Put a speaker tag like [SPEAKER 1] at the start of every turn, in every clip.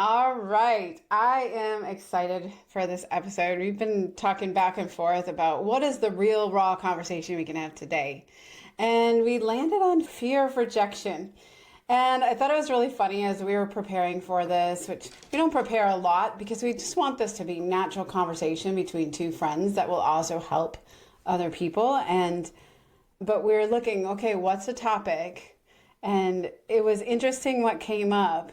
[SPEAKER 1] All right. I am excited for this episode. We've been talking back and forth about what is the real raw conversation we can have today. And we landed on fear of rejection. And I thought it was really funny as we were preparing for this, which we don't prepare a lot because we just want this to be natural conversation between two friends that will also help other people. But we were looking, okay, what's the topic? And it was interesting what came up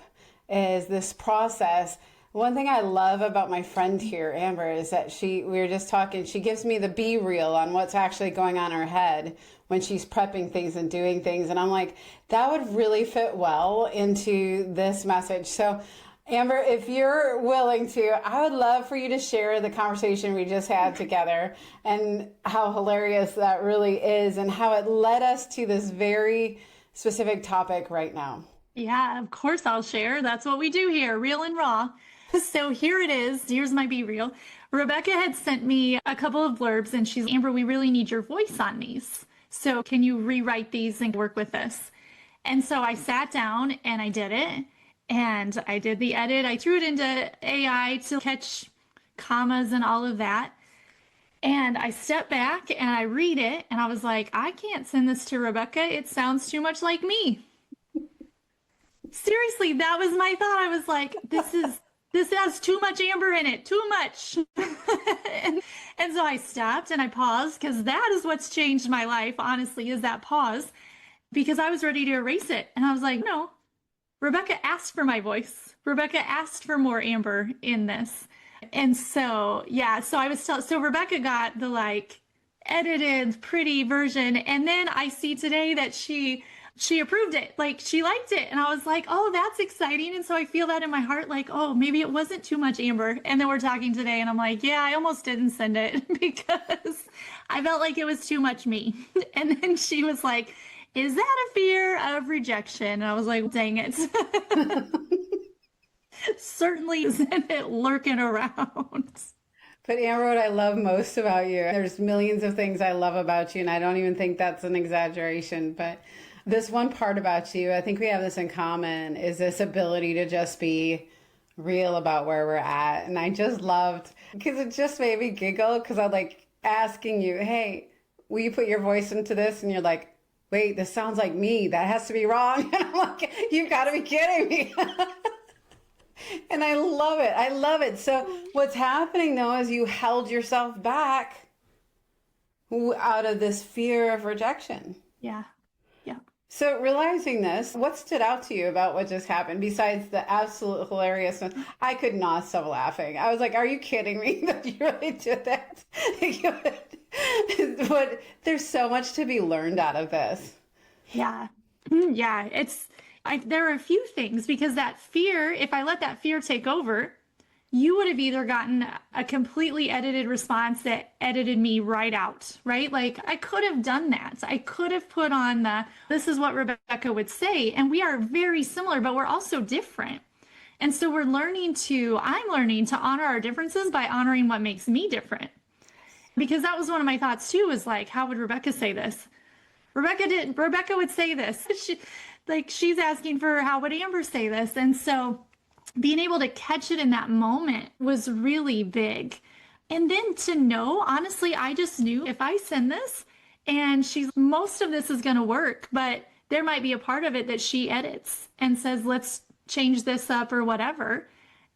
[SPEAKER 1] is this process. One thing I love about my friend here, Amber, is that we were just talking, she gives me the be real on what's actually going on in her head when she's prepping things and doing things. And I'm like, that would really fit well into this message. So, Amber, if you're willing to, I would love for you to share the conversation we just had together and how hilarious that really is and how it led us to this very specific topic right now.
[SPEAKER 2] Yeah, of course I'll share. That's what we do here, real and raw. So here it is. Here's my Be Real. Rebecca had sent me a couple of blurbs and she's, Amber, we really need your voice on these. So can you rewrite these and work with this? And so I sat down and I did it. And I did the edit. I threw it into AI to catch commas and all of that. And I stepped back and I read it and I was like, I can't send this to Rebecca. It sounds too much like me. Seriously, that was my thought. I was like, this has too much Amber in it, too much. and so I stopped and I paused because that is what's changed my life, honestly, is that pause, because I was ready to erase it. And I was like, no, Rebecca asked for my voice. Rebecca asked for more Amber in this. And so, yeah, so so Rebecca got the edited pretty version. And then I see today that she approved it, like she liked it. And I was like, oh, that's exciting. And so I feel that in my heart, like, oh, maybe it wasn't too much Amber. And then we're talking today and I'm like, yeah, I almost didn't send it because I felt like it was too much me. And then she was like, is that a fear of rejection? And I was like, dang it. Certainly isn't it lurking around.
[SPEAKER 1] But Amber, what I love most about you, there's millions of things I love about you, and I don't even think that's an exaggeration. But this one part about you, I think we have this in common, is this ability to just be real about where we're at. And I just loved, because it just made me giggle, because I'm like asking you, hey, will you put your voice into this? And you're like, wait, this sounds like me. That has to be wrong. And I'm like, you've got to be kidding me. And I love it. I love it. So what's happening though is you held yourself back out of this fear of rejection.
[SPEAKER 2] Yeah. Yeah.
[SPEAKER 1] So realizing this, what stood out to you about what just happened besides the absolute hilariousness? I could not stop laughing. I was like, are you kidding me that you really did that? But there's so much to be learned out of this.
[SPEAKER 2] Yeah. Yeah. There are a few things because that fear, if I let that fear take over, you would have either gotten a completely edited response that edited me right out, right? Like I could have done that. I could have put on this is what Rebecca would say. And we are very similar, but we're also different. And so I'm learning to honor our differences by honoring what makes me different. Because that was one of my thoughts too, was like, how would Rebecca say this? Rebecca would say this. She's asking for how would Amber say this? And so being able to catch it in that moment was really big. And then to know, honestly, I just knew if I send this and most of this is going to work, but there might be a part of it that she edits and says, let's change this up or whatever.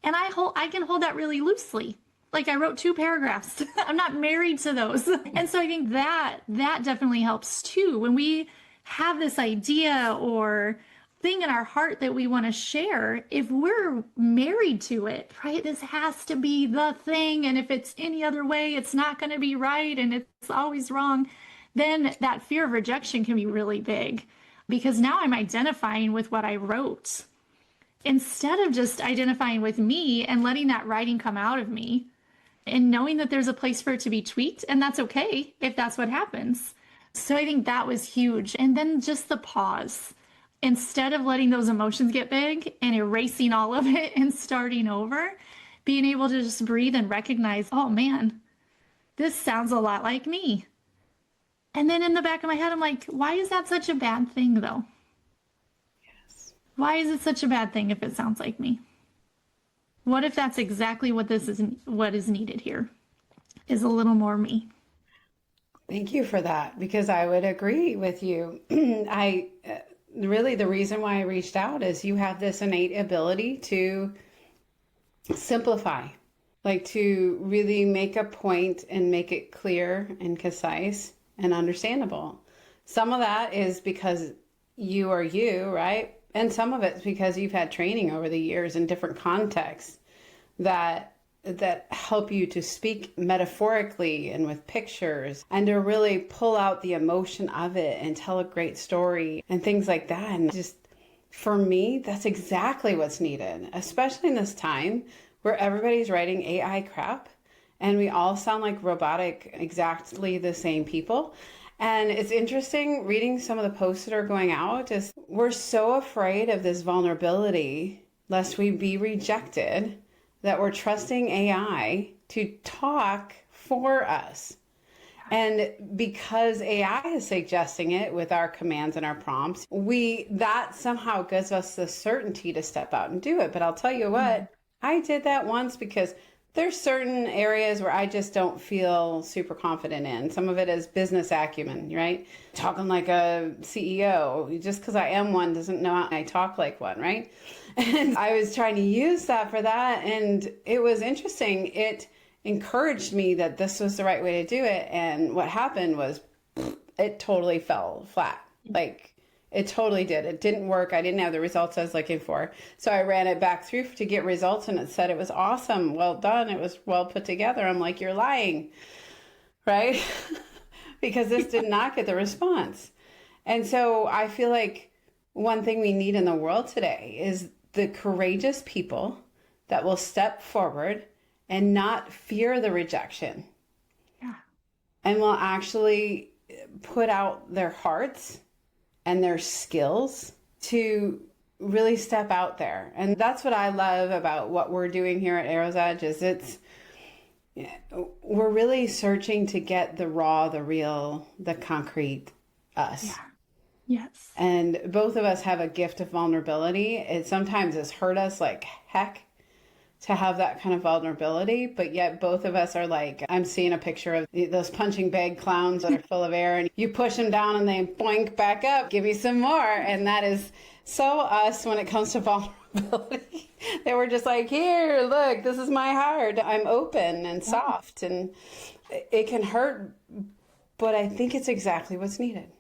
[SPEAKER 2] And I can hold that really loosely. Like I wrote 2 paragraphs. I'm not married to those. And so I think that definitely helps too. When we have this idea or thing in our heart that we want to share, if we're married to it, right? This has to be the thing. And if it's any other way, it's not going to be right. And it's always wrong. Then that fear of rejection can be really big because now I'm identifying with what I wrote instead of just identifying with me and letting that writing come out of me and knowing that there's a place for it to be tweaked. And that's okay if that's what happens. So I think that was huge. And then just the pause. Instead of letting those emotions get big and erasing all of it and starting over, being able to just breathe and recognize, oh man, this sounds a lot like me. And then in the back of my head, I'm like, why is that such a bad thing though?
[SPEAKER 1] Yes.
[SPEAKER 2] Why is it such a bad thing if it sounds like me? What if that's exactly what is needed here? Is a little more me.
[SPEAKER 1] Thank you for that, because I would agree with you. I really, the reason why I reached out is you have this innate ability to simplify, like to really make a point and make it clear and concise and understandable. Some of that is because you are you, right? And some of it's because you've had training over the years in different contexts that help you to speak metaphorically and with pictures and to really pull out the emotion of it and tell a great story and things like that. And just for me, that's exactly what's needed, especially in this time where everybody's writing AI crap and we all sound like robotic, exactly the same people. And it's interesting reading some of the posts that are going out is we're so afraid of this vulnerability lest we be rejected that we're trusting AI to talk for us. And because AI is suggesting it with our commands and our prompts, that somehow gives us the certainty to step out and do it. But I'll tell you what, I did that once because there's certain areas where I just don't feel super confident in. Some of it is business acumen, right? Talking like a CEO. Just because I am one doesn't know I talk like one, right? And I was trying to use that for that. And it was interesting. It encouraged me that this was the right way to do it. And what happened was it totally fell flat. Like, it totally did. It didn't work. I didn't have the results I was looking for. So I ran it back through to get results and it said it was awesome. Well done. It was well put together. I'm like, you're lying, right? Because this did not get the response. And so I feel like one thing we need in the world today is the courageous people that will step forward and not fear the rejection.
[SPEAKER 2] Yeah.
[SPEAKER 1] And will actually put out their hearts and their skills to really step out there. And that's what I love about what we're doing here at Arrow's Edge is we're really searching to get the raw, the real, the concrete us.
[SPEAKER 2] Yeah. Yes.
[SPEAKER 1] And both of us have a gift of vulnerability. It sometimes has hurt us like heck to have that kind of vulnerability, but yet both of us are like, I'm seeing a picture of those punching bag clowns that are full of air and you push them down and they boink back up, give me some more. And that is so us when it comes to vulnerability. They were just like, here, look, this is my heart. I'm open and soft and it can hurt, but I think it's exactly what's needed.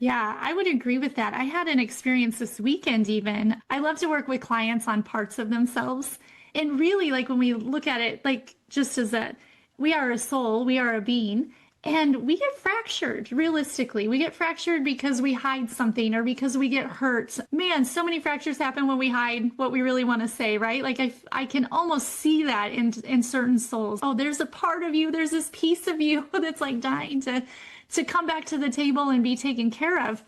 [SPEAKER 2] Yeah, I would agree with that. I had an experience this weekend even. I love to work with clients on parts of themselves. And really, like when we look at it, like just as we are a soul, we are a being, and we get fractured realistically. We get fractured because we hide something or because we get hurt. Man, so many fractures happen when we hide what we really want to say, right? Like I can almost see that in certain souls. Oh, there's a part of you, there's this piece of you that's like dying to come back to the table and be taken care of.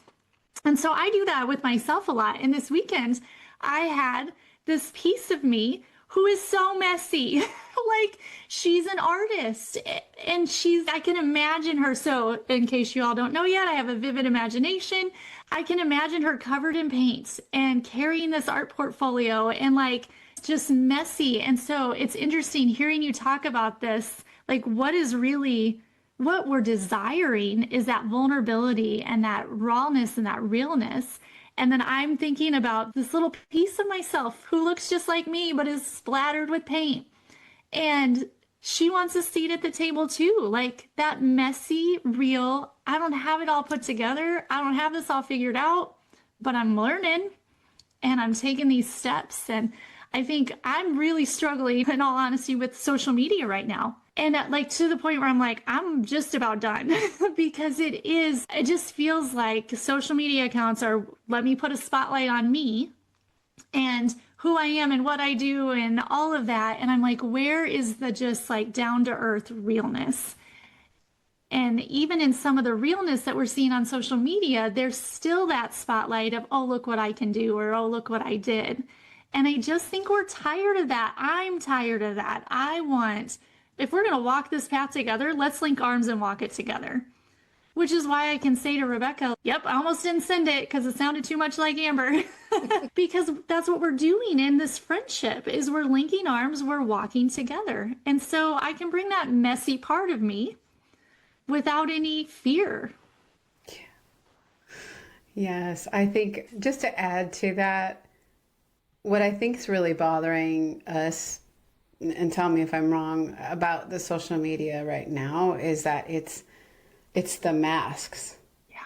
[SPEAKER 2] And so I do that with myself a lot. And this weekend, I had this piece of me who is so messy. Like she's an artist and I can imagine her. So in case you all don't know yet, I have a vivid imagination. I can imagine her covered in paint and carrying this art portfolio and like just messy. And so it's interesting hearing you talk about this, like what we're desiring is that vulnerability and that rawness and that realness. And then I'm thinking about this little piece of myself who looks just like me, but is splattered with paint. And she wants a seat at the table too. Like that messy, real, I don't have it all put together. I don't have this all figured out, but I'm learning and I'm taking these steps. And I think I'm really struggling, in all honesty, with social media right now. And like to the point where I'm like, I'm just about done because it just feels like social media accounts are, let me put a spotlight on me and who I am and what I do and all of that. And I'm like, where is the just like down to earth realness? And even in some of the realness that we're seeing on social media, there's still that spotlight of, oh, look what I can do, or oh, look what I did. And I just think we're tired of that. I'm tired of that. If we're going to walk this path together, let's link arms and walk it together. Which is why I can say to Rebecca, yep, I almost didn't send it because it sounded too much like Amber. Because that's what we're doing in this friendship is we're linking arms, we're walking together. And so I can bring that messy part of me without any fear.
[SPEAKER 1] Yes, I think just to add to that, what I think is really bothering us, and tell me if I'm wrong, about the social media right now is that it's the masks.
[SPEAKER 2] Yeah.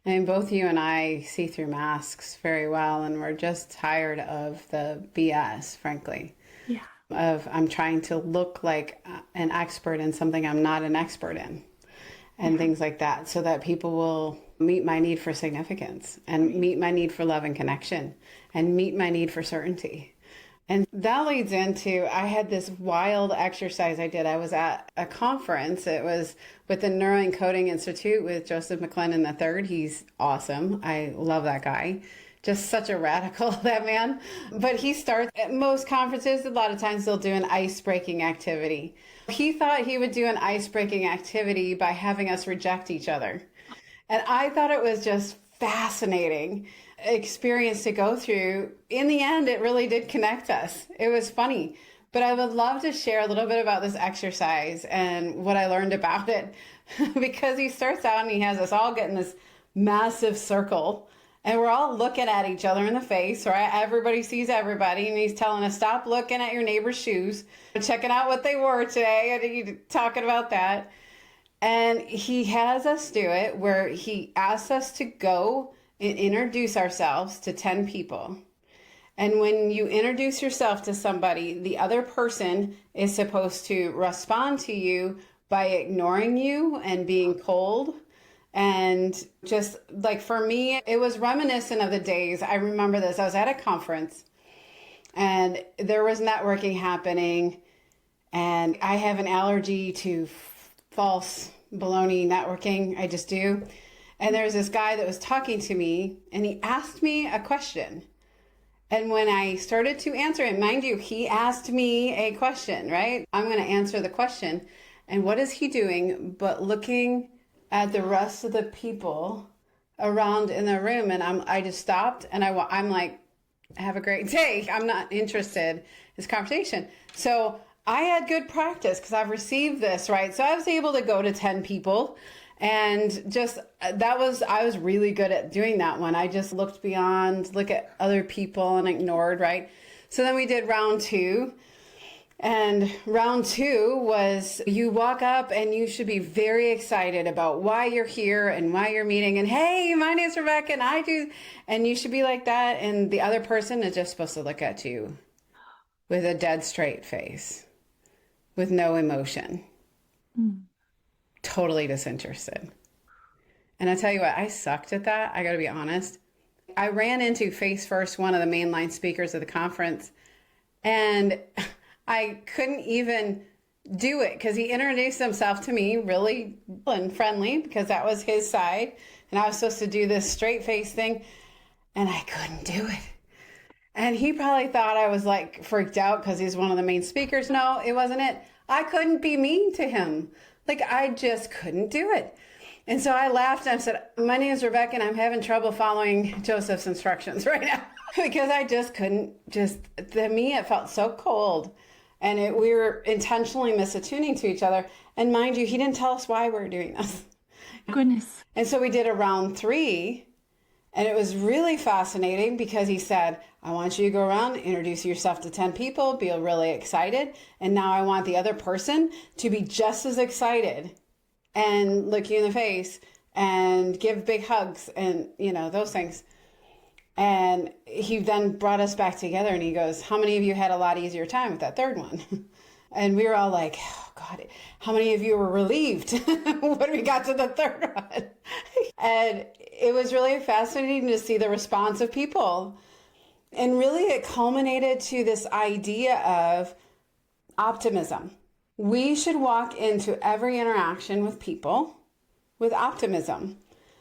[SPEAKER 1] I mean, both you and I see through masks very well, and we're just tired of the BS, frankly.
[SPEAKER 2] Yeah.
[SPEAKER 1] Of I'm trying to look like an expert in something I'm not an expert in, and things like that, so that people will meet my need for significance and meet my need for love and connection and meet my need for certainty. And that leads into, I had this wild exercise I did. I was at a conference. It was with the Neuroencoding Institute with Joseph McClendon III. He's awesome. I love that guy. Just such a radical, that man. But he starts at most conferences, a lot of times they'll do an ice-breaking activity. He thought he would do an ice-breaking activity by having us reject each other. And I thought it was just fascinating experience to go through. In the end, it really did connect us. It was funny. But I would love to share a little bit about this exercise and what I learned about it. Because he starts out and he has us all get in this massive circle. And we're all looking at each other in the face, right? Everybody sees everybody. And he's telling us, stop looking at your neighbor's shoes. Checking out what they wore today. And he's talking about that. And he has us do it where he asks us to go and introduce ourselves to 10 people. And when you introduce yourself to somebody, the other person is supposed to respond to you by ignoring you and being cold. And just like for me, it was reminiscent of the days. I remember this. I was at a conference and there was networking happening. And I have an allergy to false baloney networking. I just do. And there's this guy that was talking to me and he asked me a question. And when I started to answer it, mind you, he asked me a question, right? I'm going to answer the question. And what is he doing but looking at the rest of the people around in the room? And I just stopped and I'm like, have a great day. I'm not interested in this conversation. So I had good practice because I've received this, right? So I was able to go to 10 people and just I was really good at doing that one. I just looked beyond, look at other people and ignored, right? So then we did round two. And round two was you walk up and you should be very excited about why you're here and why you're meeting. And hey, my name's Rebecca and I do. And you should be like that. And the other person is just supposed to look at you with a dead straight face. With no emotion, totally disinterested. And I tell you what, I sucked at that. I got to be honest. I ran into face first one of the mainline speakers of the conference, and I couldn't even do it because he introduced himself to me really and friendly because that was his side. And I was supposed to do this straight face thing, and I couldn't do it. And he probably thought I was like freaked out because he's one of the main speakers. No, it wasn't it. I couldn't be mean to him. Like I just couldn't do it. And so I laughed and I said, my name is Rebecca and I'm having trouble following Joseph's instructions right now. Because I just couldn't to me, it felt so cold. And we were intentionally misattuning to each other. And mind you, he didn't tell us why we were doing this.
[SPEAKER 2] Goodness.
[SPEAKER 1] And so we did a round three. And it was really fascinating because he said, I want you to go around, introduce yourself to 10 people, be really excited. And now I want the other person to be just as excited and look you in the face and give big hugs and, those things. And he then brought us back together and he goes, how many of you had a lot easier time with that third one? And we were all like, oh God, how many of you were relieved when we got to the third one? And it was really fascinating to see the response of people. And really it culminated to this idea of optimism. We should walk into every interaction with people with optimism.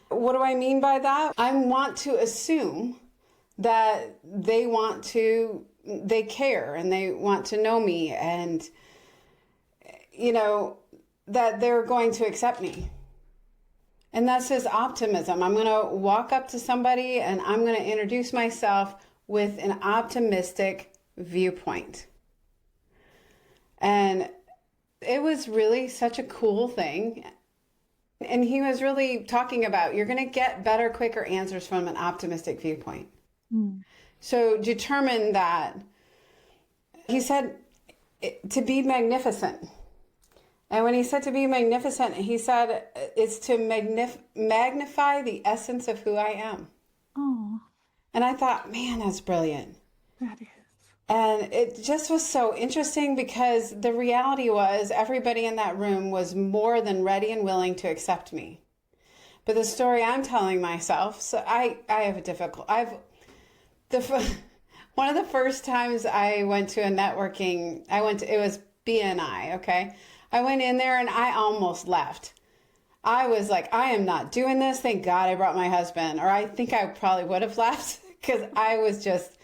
[SPEAKER 1] What do I mean by that? I want to assume that they care and they want to know me and, that they're going to accept me. And that's his optimism. I'm going to walk up to somebody and I'm going to introduce myself with an optimistic viewpoint. And it was really such a cool thing. And he was really talking about you're going to get better, quicker answers from an optimistic viewpoint. Mm. So determine that. He said to be magnificent. And when he said to be magnificent, he said it's to magnify the essence of who I am. Oh. And I thought, man, that's brilliant.
[SPEAKER 2] That is.
[SPEAKER 1] And it just was so interesting because the reality was everybody in that room was more than ready and willing to accept me. But the story I'm telling myself, so I have a difficult, one of the first times I went to a networking, it was BNI, okay? I went in there and I almost left. I was like, I am not doing this. Thank God I brought my husband. Or I think I probably would have left because I was just,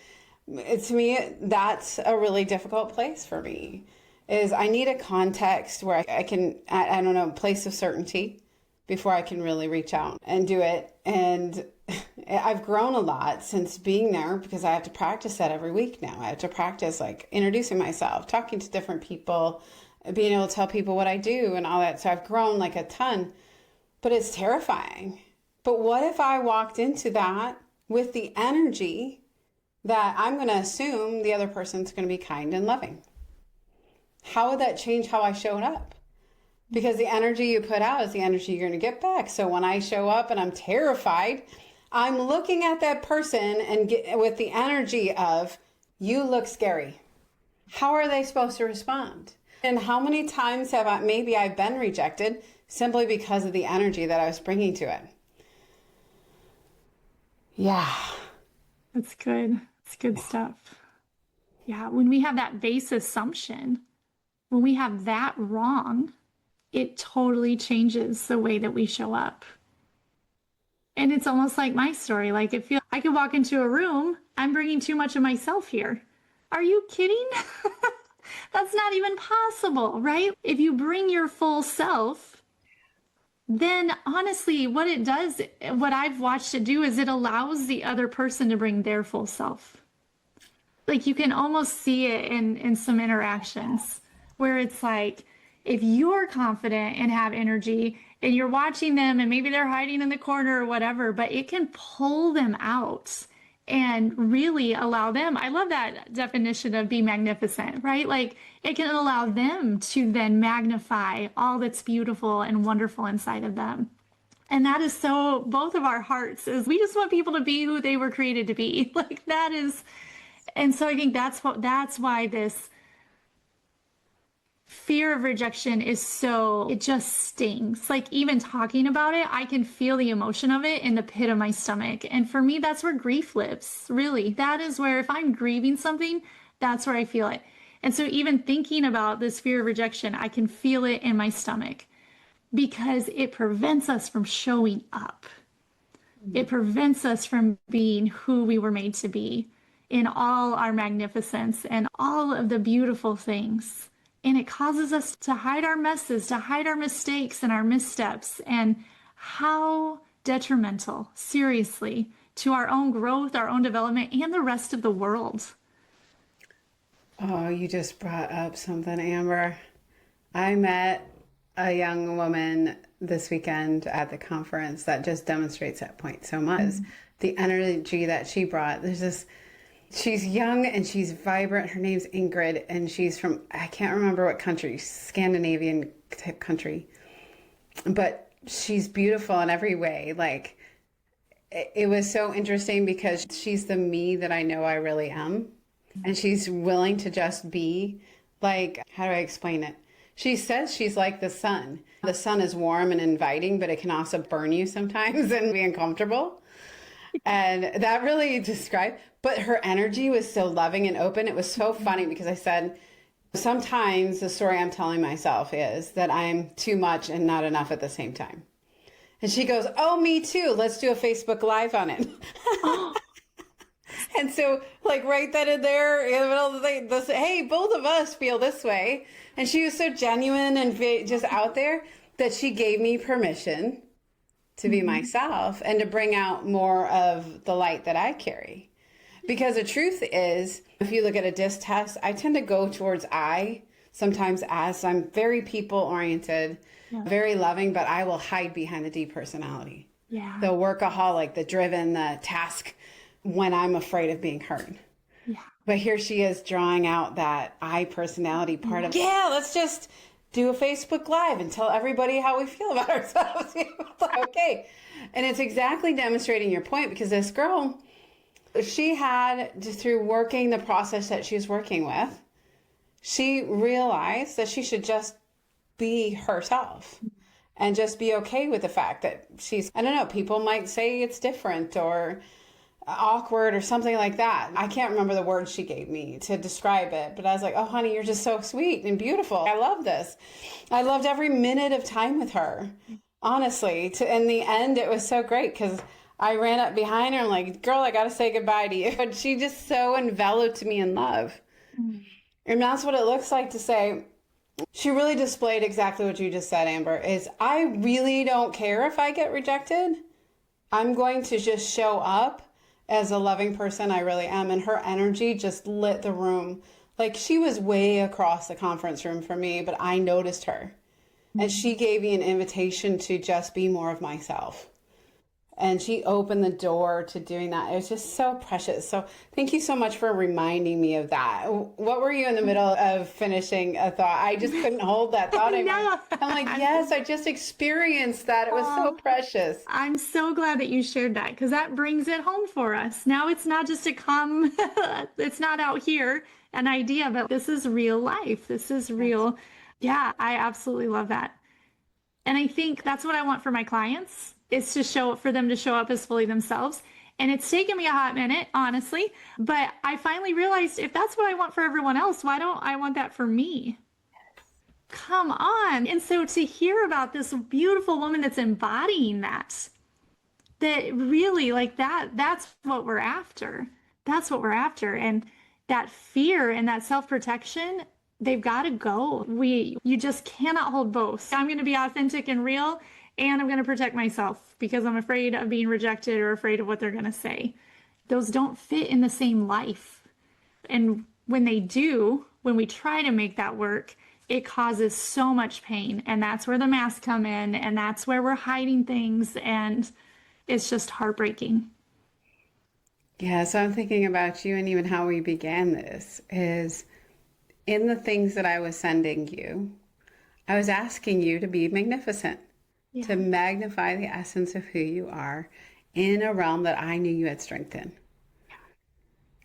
[SPEAKER 1] to me, that's a really difficult place for me. Is I need a context where I can, I don't know, place of certainty before I can really reach out and do it. And I've grown a lot since being there because I have to practice that every week now. I have to practice like introducing myself, talking to different people, being able to tell people what I do and all that. So I've grown like a ton, but it's terrifying. But what if I walked into that with the energy that I'm going to assume the other person's going to be kind and loving? How would that change how I showed up? Because the energy you put out is the energy you're going to get back. So when I show up and I'm terrified, I'm looking at that person and with the energy of, you look scary. How are they supposed to respond? And how many times have I've been rejected simply because of the energy that I was bringing to it? Yeah.
[SPEAKER 2] That's good. It's good stuff. Yeah. When we have that base assumption, when we have that wrong, it totally changes the way that we show up. And it's almost like my story. Like I could walk into a room, I'm bringing too much of myself here. Are you kidding? That's not even possible, right? If you bring your full self, then honestly, what it does, what I've watched it do is it allows the other person to bring their full self. Like you can almost see it in some interactions where it's like, if you're confident and have energy and you're watching them and maybe they're hiding in the corner or whatever, but it can pull them out and really allow them. I love that definition of be magnificent, right? Like it can allow them to then magnify all that's beautiful and wonderful inside of them. And that is so, both of our hearts is we just want people to be who they were created to be. Like that is, and so I think that's why this fear of rejection is so, it just stings. Like even talking about it, I can feel the emotion of it in the pit of my stomach. And for me, that's where grief lives, really. That is where if I'm grieving something, that's where I feel it. And so even thinking about this fear of rejection, I can feel it in my stomach because it prevents us from showing up. It prevents us from being who we were made to be in all our magnificence and all of the beautiful things. And it causes us to hide our messes, to hide our mistakes and our missteps. And how detrimental, seriously, to our own growth, our own development, and the rest of the world.
[SPEAKER 1] Oh, you just brought up something, Amber. I met a young woman this weekend at the conference that just demonstrates that point so much. Mm-hmm. The energy that she brought. She's young and she's vibrant. Her name's Ingrid and she's from, I can't remember what country, Scandinavian type country. But she's beautiful in every way. Like, it was so interesting because she's the me that I know I really am. And she's willing to just be like, how do I explain it? She says she's like the sun. The sun is warm and inviting, but it can also burn you sometimes and be uncomfortable. And that really described, but her energy was so loving and open. It was so funny because I said, sometimes the story I'm telling myself is that I'm too much and not enough at the same time. And she goes, oh, me too. Let's do a Facebook Live on it. Oh. And so like right then and there, in the middle of the thing, hey, both of us feel this way. And she was so genuine and just out there that she gave me permission to be myself and to bring out more of the light that I carry. Because the truth is, if you look at a DISC test, I tend to go towards I, sometimes as I'm very people oriented, very loving, but I will hide behind the D personality.
[SPEAKER 2] Yeah.
[SPEAKER 1] The workaholic, the driven, the task, when I'm afraid of being hurt.
[SPEAKER 2] Yeah.
[SPEAKER 1] But here she is drawing out that I personality part of, yeah, let's just do a Facebook Live and tell everybody how we feel about ourselves. Okay. And it's exactly demonstrating your point, because this girl, she had, just through working the process that she was working with, she realized that she should just be herself and just be okay with the fact that she's, I don't know, people might say it's different or awkward or something like that. I can't remember the words she gave me to describe it, but I was like, oh, honey, you're just so sweet and beautiful. I love this. I loved every minute of time with her. Honestly, in the end, it was so great because I ran up behind her and like, girl, I got to say goodbye to you. But she just so enveloped me in love. And that's what it looks like to say, she really displayed exactly what you just said, Amber, is I really don't care if I get rejected. I'm going to just show up as a loving person I really am. And her energy just lit the room. Like, she was way across the conference room from me, but I noticed her. And she gave me an invitation to just be more of myself. And she opened the door to doing that. It was just so precious. So thank you so much for reminding me of that. What were you in the middle of finishing a thought? I just couldn't hold that thought. I'm like, yes, I just experienced that. It was so precious.
[SPEAKER 2] I'm so glad that you shared that, because that brings it home for us. Now it's not just a it's not out here, an idea, but this is real life. This is real. Yeah, I absolutely love that. And I think that's what I want for my clients, is to show up for them, to show up as fully themselves. And it's taken me a hot minute, honestly, but I finally realized if that's what I want for everyone else, why don't I want that for me? Come on. And so to hear about this beautiful woman that's embodying that really, like, that's what we're after. That's what we're after. And that fear and that self-protection, they've got to go. You just cannot hold both. I'm going to be authentic and real, and I'm going to protect myself because I'm afraid of being rejected or afraid of what they're going to say. Those don't fit in the same life. And when they do, when we try to make that work, it causes so much pain. And that's where the masks come in, and that's where we're hiding things. And it's just heartbreaking.
[SPEAKER 1] Yeah, so I'm thinking about you, and even how we began this is in the things that I was sending you, I was asking you to be magnificent, to magnify the essence of who you are in a realm that I knew you had strength in.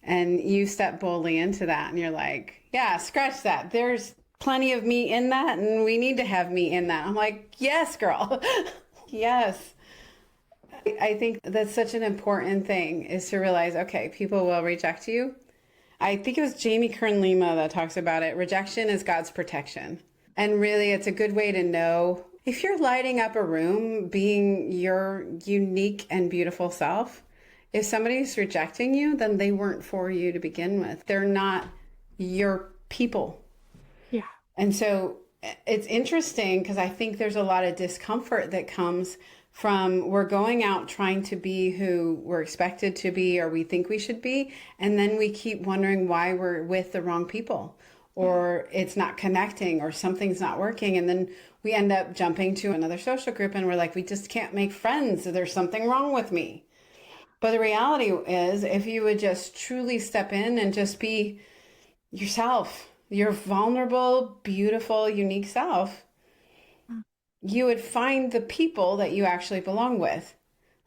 [SPEAKER 1] And you stepped boldly into that, and you're like, yeah, scratch that. There's plenty of me in that, and we need to have me in that. I'm like, yes, girl. Yes. I think that's such an important thing, is to realize, okay, people will reject you. I think it was Jamie Kern Lima that talks about it. Rejection is God's protection. And really, it's a good way to know if you're lighting up a room, being your unique and beautiful self. If somebody's rejecting you, then they weren't for you to begin with. They're not your people.
[SPEAKER 2] Yeah.
[SPEAKER 1] And so it's interesting, because I think there's a lot of discomfort that comes from we're going out trying to be who we're expected to be or we think we should be. And then we keep wondering why we're with the wrong people, or it's not connecting, or something's not working. And then we end up jumping to another social group and we're like, we just can't make friends. There's something wrong with me. But the reality is, if you would just truly step in and just be yourself, your vulnerable, beautiful, unique self, you would find the people that you actually belong with.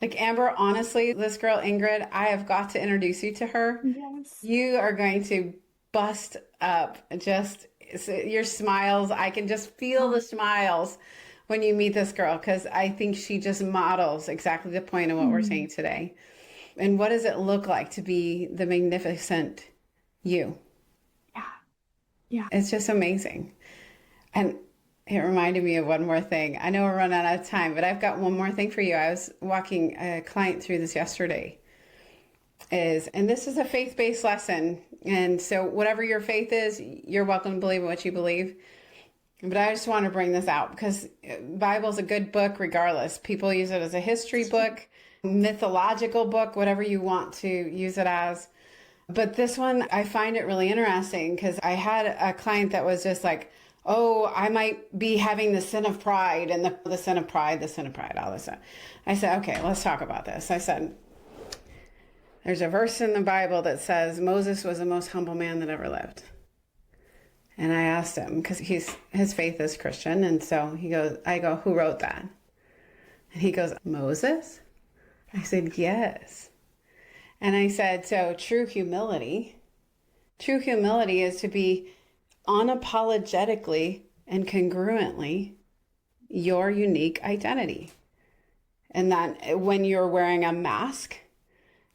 [SPEAKER 1] Like, Amber, honestly, this girl, Ingrid, I have got to introduce you to her.
[SPEAKER 2] Yes.
[SPEAKER 1] You are going to bust up just your smiles. I can just feel the smiles when you meet this girl, because I think she just models exactly the point of what we're saying today. And what does it look like to be the magnificent you?
[SPEAKER 2] Yeah. Yeah.
[SPEAKER 1] It's just amazing. And it reminded me of one more thing. I know we're running out of time, but I've got one more thing for you. I was walking a client through this yesterday. And this is a faith-based lesson. And so whatever your faith is, you're welcome to believe in what you believe. But I just want to bring this out because Bible's a good book regardless. People use it as a history book, mythological book, whatever you want to use it as. But this one, I find it really interesting because I had a client that was just like, oh, I might be having the sin of pride and the sin of pride, the sin of pride, all this stuff. I said, okay, let's talk about this. I said, there's a verse in the Bible that says Moses was the most humble man that ever lived. And I asked him, because his faith is Christian, and so I go, who wrote that? And he goes, Moses? I said, yes. And I said, so true humility is to be unapologetically and congruently your unique identity. And that when you're wearing a mask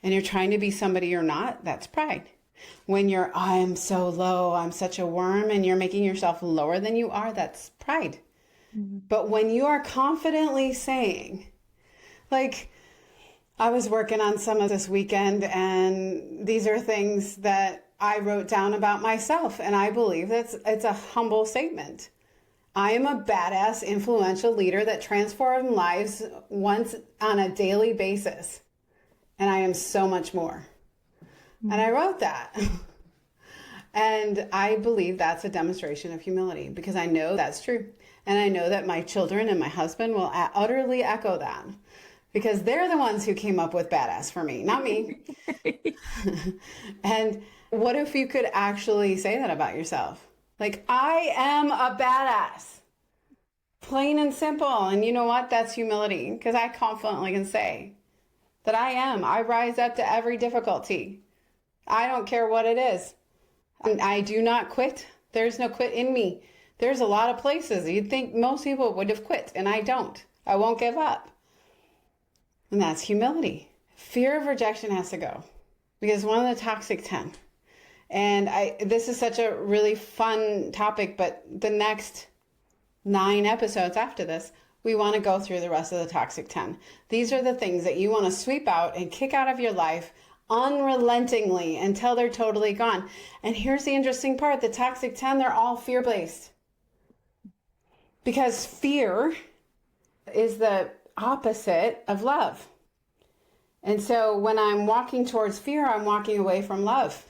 [SPEAKER 1] and you're trying to be somebody you're not, that's pride. When you're, I'm so low, I'm such a worm, and you're making yourself lower than you are, that's pride. Mm-hmm. But when you are confidently saying, like, I was working on some of this weekend, and these are things that I wrote down about myself, and I believe it's a humble statement. I am a badass, influential leader that transforms lives once on a daily basis, and I am so much more. And I wrote that. And I believe that's a demonstration of humility because I know that's true. And I know that my children and my husband will utterly echo that because they're the ones who came up with badass for me, not me. And what if you could actually say that about yourself? Like, I am a badass. Plain and simple. And you know what? That's humility because I confidently can say that I am. I rise up to every difficulty. I don't care what it is. And I do not quit. There's no quit in me. There's a lot of places you'd think most people would have quit, and I don't. I won't give up. And that's humility. Fear of rejection has to go because one of the toxic 10. And this is such a really fun topic, but the next 9 episodes after this, we want to go through the rest of the toxic 10. These are the things that you want to sweep out and kick out of your life unrelentingly until they're totally gone. And here's the interesting part. The toxic 10, they're all fear-based. Because fear is the opposite of love. And so when I'm walking towards fear, I'm walking away from love.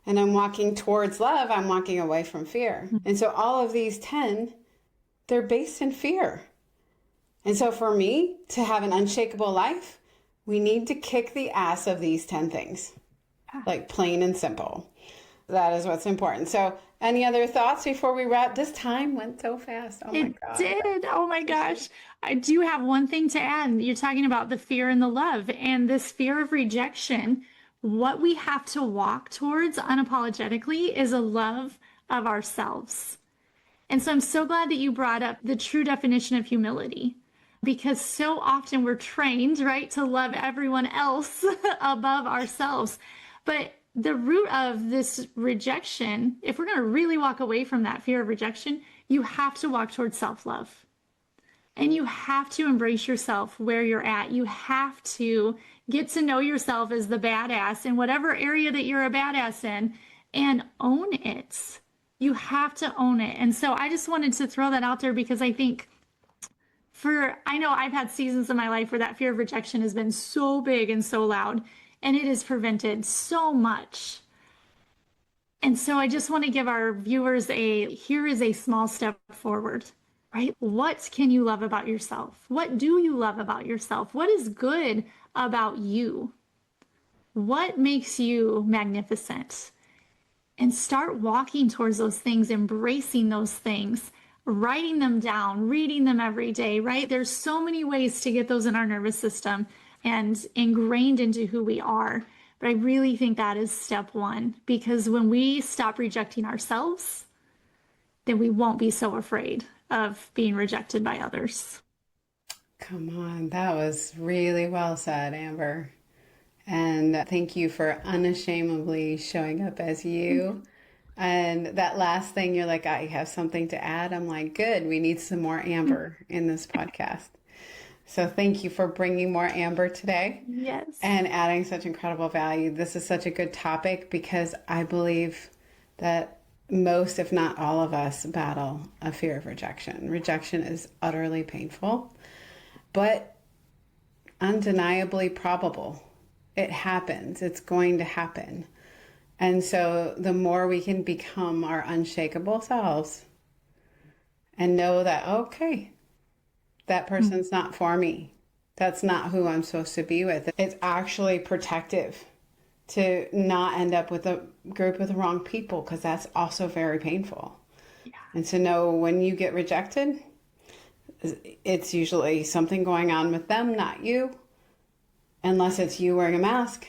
[SPEAKER 1] And I'm walking towards love, I'm walking away from fear. And so all of these 10, they're based in fear. And so for me to have an unshakable life, we need to kick the ass of these 10 things, like plain and simple. That is what's important. So any other thoughts before we wrap? This time went so fast. Oh my God.
[SPEAKER 2] It did. Oh my gosh. I do have one thing to add. You're talking about the fear and the love and this fear of rejection. What we have to walk towards unapologetically is a love of ourselves. And so I'm so glad that you brought up the true definition of humility. Because so often we're trained, right, to love everyone else above ourselves. But the root of this rejection, if we're going to really walk away from that fear of rejection, you have to walk towards self-love. And you have to embrace yourself where you're at. You have to get to know yourself as the badass in whatever area that you're a badass in and own it. You have to own it. And so I just wanted to throw that out there because I think I know I've had seasons of my life where that fear of rejection has been so big and so loud, and it has prevented so much. And so I just want to give our viewers here is a small step forward, right? What can you love about yourself? What do you love about yourself? What is good about you? What makes you magnificent? And start walking towards those things, embracing those things, writing them down, reading them every day, right? There's so many ways to get those in our nervous system and ingrained into who we are. But I really think that is step one, because when we stop rejecting ourselves, then we won't be so afraid of being rejected by others.
[SPEAKER 1] Come on, that was really well said, Amber. And thank you for unashamedly showing up as you. And that last thing, you're like, I have something to add. I'm like, good. We need some more Amber in this podcast. So thank you for bringing more Amber today.
[SPEAKER 2] Yes.
[SPEAKER 1] And adding such incredible value. This is such a good topic because I believe that most, if not all of us, battle a fear of rejection. Rejection is utterly painful, but undeniably probable. It happens, it's going to happen. And so the more we can become our unshakable selves and know that, okay, that person's not for me. That's not who I'm supposed to be with. It's actually protective to not end up with a group with the wrong people, because that's also very painful.
[SPEAKER 2] Yeah.
[SPEAKER 1] And to know when you get rejected, it's usually something going on with them, not you, unless it's you wearing a mask,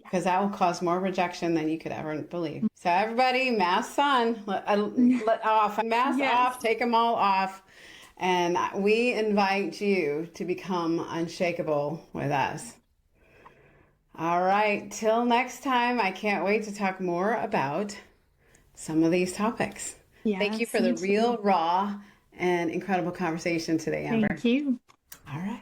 [SPEAKER 1] because that will cause more rejection than you could ever believe. So everybody, masks on, let off, masks off, take them all off. And we invite you to become unshakable with us. All right, till next time, I can't wait to talk more about some of these topics.
[SPEAKER 2] Yes,
[SPEAKER 1] Thank you for the real, raw, and incredible conversation today, Amber.
[SPEAKER 2] Thank you.
[SPEAKER 1] All right.